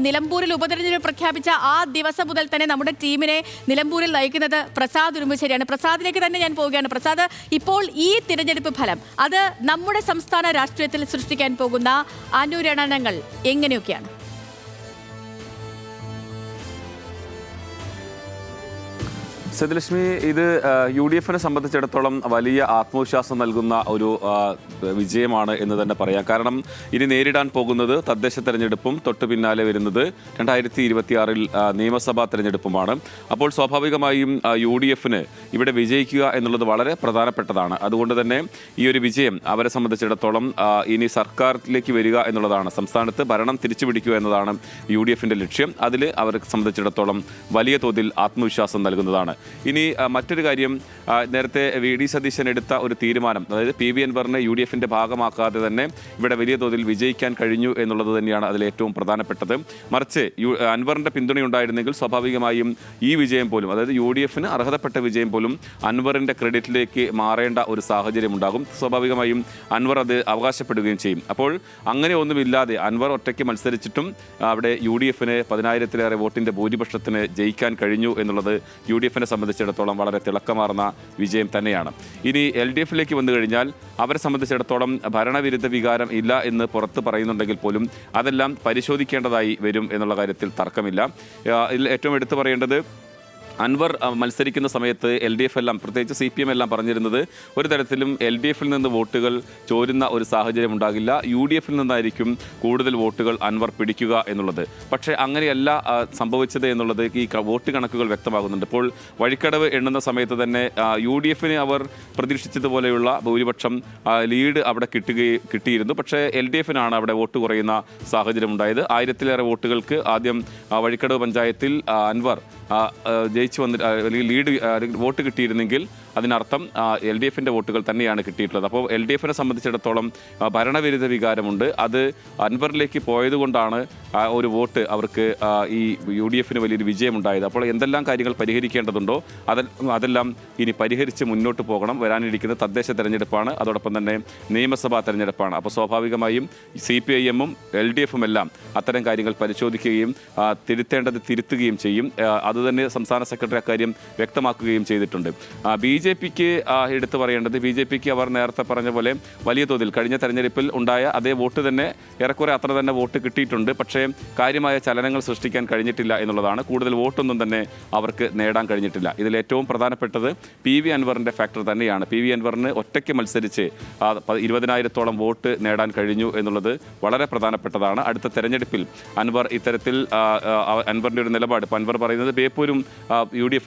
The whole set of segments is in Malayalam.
നിലമ്പൂരിൽ ഉപതെരഞ്ഞെടുപ്പ് പ്രഖ്യാപിച്ച ആ ദിവസം മുതൽ തന്നെ നമ്മുടെ ടീമിനെ നിലമ്പൂരിൽ നയിക്കുന്നത് പ്രസാദ് ഉടുമ്പശ്ശേരിയാണ്. പ്രസാദിലേക്ക് തന്നെ ഞാൻ പോവുകയാണ്. പ്രസാദ്, ഇപ്പോൾ ഈ തിരഞ്ഞെടുപ്പ് ഫലം അത് നമ്മുടെ സംസ്ഥാന രാഷ്ട്രീയത്തിൽ സൃഷ്ടിക്കാൻ പോകുന്ന അനുരണനങ്ങൾ എങ്ങനെയൊക്കെയാണ്? സത്യലക്ഷ്മി, ഇത് UDF-നെ സംബന്ധിച്ചിടത്തോളം വലിയ ആത്മവിശ്വാസം നൽകുന്ന ഒരു വിജയമാണ് എന്ന് തന്നെ പറയാം. കാരണം ഇനി നേരിടാൻ പോകുന്നത് തദ്ദേശ തെരഞ്ഞെടുപ്പും തൊട്ടു പിന്നാലെ വരുന്നത് 2026 നിയമസഭാ തെരഞ്ഞെടുപ്പുമാണ്. അപ്പോൾ സ്വാഭാവികമായും UDF-ന് ഇവിടെ വിജയിക്കുക എന്നുള്ളത് വളരെ പ്രധാനപ്പെട്ടതാണ്. അതുകൊണ്ട് തന്നെ ഈ ഒരു വിജയം അവരെ സംബന്ധിച്ചിടത്തോളം ഇനി സർക്കാരിലേക്ക് വരിക എന്നുള്ളതാണ്, സംസ്ഥാനത്ത് ഭരണം തിരിച്ചുപിടിക്കുക എന്നതാണ് UDF-ന്റെ ലക്ഷ്യം. അതിൽ അവരെ സംബന്ധിച്ചിടത്തോളം വലിയ തോതിൽ ആത്മവിശ്വാസം നൽകുന്നതാണ്. ഇനി മറ്റൊരു കാര്യം, നേരത്തെ VD സതീശൻ എടുത്ത ഒരു തീരുമാനം, അതായത് PV അൻവറിനെ UDF-ന്റെ ഭാഗമാക്കാതെ തന്നെ ഇവിടെ വലിയ തോതിൽ വിജയിക്കാൻ കഴിഞ്ഞു എന്നുള്ളത് തന്നെയാണ് അതിൽ ഏറ്റവും പ്രധാനപ്പെട്ടത്. മറിച്ച് അൻവറിൻ്റെ പിന്തുണയുണ്ടായിരുന്നെങ്കിൽ സ്വാഭാവികമായും ഈ വിജയം പോലും, അതായത് UDF-ന് അർഹതപ്പെട്ട വിജയം പോലും അൻവറിൻ്റെ ക്രെഡിറ്റിലേക്ക് മാറേണ്ട ഒരു സാഹചര്യം ഉണ്ടാകും. സ്വാഭാവികമായും അൻവർ അത് അവകാശപ്പെടുകയും ചെയ്യും. അപ്പോൾ അങ്ങനെ ഒന്നുമില്ലാതെ അൻവർ ഒറ്റയ്ക്ക് മത്സരിച്ചിട്ടും അവിടെ UDF-ന് 10,000-ലേറെ വോട്ടിൻ്റെ ഭൂരിപക്ഷത്തിന് ജയിക്കാൻ കഴിഞ്ഞു എന്നുള്ളത് UDF-നെ സംബന്ധിച്ചിടത്തോളം വളരെ തിളക്കമാർന്ന വിജയം തന്നെയാണ്. ഇനി LDF-ലേക്ക് വന്നു കഴിഞ്ഞാൽ അവരെ സംബന്ധിച്ചിടത്തോളം ഭരണവിരുദ്ധ വികാരം ഇല്ല എന്ന് പുറത്ത് പറയുന്നുണ്ടെങ്കിൽ പോലും അതെല്ലാം പരിശോധിക്കേണ്ടതായി വരും എന്നുള്ള കാര്യത്തിൽ തർക്കമില്ല. ഇതിൽ ഏറ്റവും എടുത്തു പറയേണ്ടത്, അൻവർ മത്സരിക്കുന്ന സമയത്ത് LDF എല്ലാം, പ്രത്യേകിച്ച് CPM എല്ലാം പറഞ്ഞിരുന്നത് ഒരു തരത്തിലും LDF-ൽ നിന്ന് വോട്ടുകൾ ചോരുന്ന ഒരു സാഹചര്യം ഉണ്ടാകില്ല, UDF-ൽ നിന്നായിരിക്കും കൂടുതൽ വോട്ടുകൾ അൻവർ പിടിക്കുക എന്നുള്ളത്. പക്ഷേ അങ്ങനെയല്ല സംഭവിച്ചത് എന്നുള്ളത് ഈ വോട്ട് കണക്കുകൾ വ്യക്തമാകുന്നുണ്ട്. ഇപ്പോൾ വഴിക്കടവ് എണ്ണുന്ന സമയത്ത് തന്നെ UDF-ന് അവർ പ്രതീക്ഷിച്ചതുപോലെയുള്ള ഭൂരിപക്ഷം ലീഡ് അവിടെ കിട്ടിയിരുന്നു. പക്ഷേ LDF-നാണ് അവിടെ വോട്ട് കുറയുന്ന സാഹചര്യം ഉണ്ടായത്. 1000-ലേറെ വോട്ടുകൾക്ക് ആദ്യം വഴിക്കടവ് പഞ്ചായത്തിൽ അൻവർ ജയിച്ചു വന്നിട്ട് അല്ലെങ്കിൽ ലീഡ് വോട്ട് കിട്ടിയിരുന്നെങ്കിൽ അതിനർത്ഥം LDF-ന്റെ വോട്ടുകൾ തന്നെയാണ് കിട്ടിയിട്ടുള്ളത്. അപ്പോൾ LDF-നെ സംബന്ധിച്ചിടത്തോളം ഭരണവിരുദ്ധ വികാരമുണ്ട്. അത് അൻവറിലേക്ക് പോയതുകൊണ്ടാണ് ഒരു വോട്ട് അവർക്ക് ഈ UDF-ന് വലിയൊരു വിജയമുണ്ടായത്. അപ്പോൾ എന്തെല്ലാം കാര്യങ്ങൾ പരിഹരിക്കേണ്ടതുണ്ടോ അതെല്ലാം ഇനി പരിഹരിച്ച് മുന്നോട്ട് പോകണം. വരാനിരിക്കുന്ന തദ്ദേശ തെരഞ്ഞെടുപ്പാണ്, അതോടൊപ്പം തന്നെ നിയമസഭാ തെരഞ്ഞെടുപ്പാണ്. അപ്പോൾ സ്വാഭാവികമായും CPIM-ഉം LDF-ഉം എല്ലാം അത്തരം കാര്യങ്ങൾ പരിശോധിക്കുകയും തിരുത്തേണ്ടത് തിരുത്തുകയും ചെയ്യും. അതുതന്നെ സംസ്ഥാന സെക്രട്ടറി അക്കാര്യം വ്യക്തമാക്കുകയും ചെയ്തിട്ടുണ്ട്. BJP-ക്ക് എടുത്തു പറയേണ്ടത്, BJP-ക്ക് അവർ നേരത്തെ പറഞ്ഞ പോലെ വലിയ തോതിൽ കഴിഞ്ഞ തെരഞ്ഞെടുപ്പിൽ ഉണ്ടായ അതേ വോട്ട് തന്നെ ഏറെക്കുറെ അത്ര തന്നെ വോട്ട് കിട്ടിയിട്ടുണ്ട്. പക്ഷേ കാര്യമായ ചലനങ്ങൾ സൃഷ്ടിക്കാൻ കഴിഞ്ഞിട്ടില്ല എന്നുള്ളതാണ്. കൂടുതൽ വോട്ടൊന്നും തന്നെ അവർക്ക് നേടാൻ കഴിഞ്ഞിട്ടില്ല. ഇതിൽ ഏറ്റവും പ്രധാനപ്പെട്ടത് PV അൻവറിൻ്റെ ഫാക്ടർ തന്നെയാണ്. PV അൻവറിന് ഒറ്റയ്ക്ക് മത്സരിച്ച് 20,000-ഓളം വോട്ട് നേടാൻ കഴിഞ്ഞു എന്നുള്ളത് വളരെ പ്രധാനപ്പെട്ടതാണ്. അടുത്ത തെരഞ്ഞെടുപ്പിൽ അൻവർ ഇത്തരത്തിൽ അൻവറിൻ്റെ ഒരു നിലപാട്, ഇപ്പോൾ അൻവർ പറയുന്നത് ബേപ്പൂരും UDF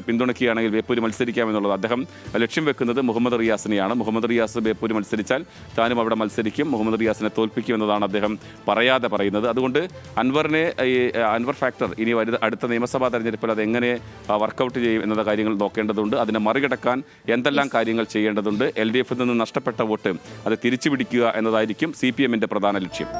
പിന്തുണയ്ക്കുകയാണെങ്കിൽ ബേപ്പൂർ മത്സരിക്കാമെന്നുള്ളത്, അദ്ദേഹം ലക്ഷ്യം വെക്കുന്നത് മുഹമ്മദ് റിയാസിനെയാണ്. മുഹമ്മദ് റിയാസ് ബേപ്പൂർ മത്സരിച്ചാൽ താനും അവിടെ മത്സരിക്കും, മുഹമ്മദ് റിയാസിനെ തോൽപ്പിക്കുമെന്നതാണ് അദ്ദേഹം പറയാതെ പറയുന്നത്. അതുകൊണ്ട് അൻവർ ഫാക്ടർ ഇനി അടുത്ത നിയമസഭാ തെരഞ്ഞെടുപ്പിൽ അതെങ്ങനെ വർക്കൗട്ട് ചെയ്യും എന്ന കാര്യങ്ങൾ നോക്കേണ്ടതുണ്ട്. അതിനെ മറികടക്കാൻ എന്തെല്ലാം കാര്യങ്ങൾ ചെയ്യേണ്ടതുണ്ട്. LDF-ൽ നിന്ന് നഷ്ടപ്പെട്ട വോട്ട് അത് തിരിച്ചു പിടിക്കുക എന്നതായിരിക്കും CPM-ന്റെ പ്രധാന ലക്ഷ്യം.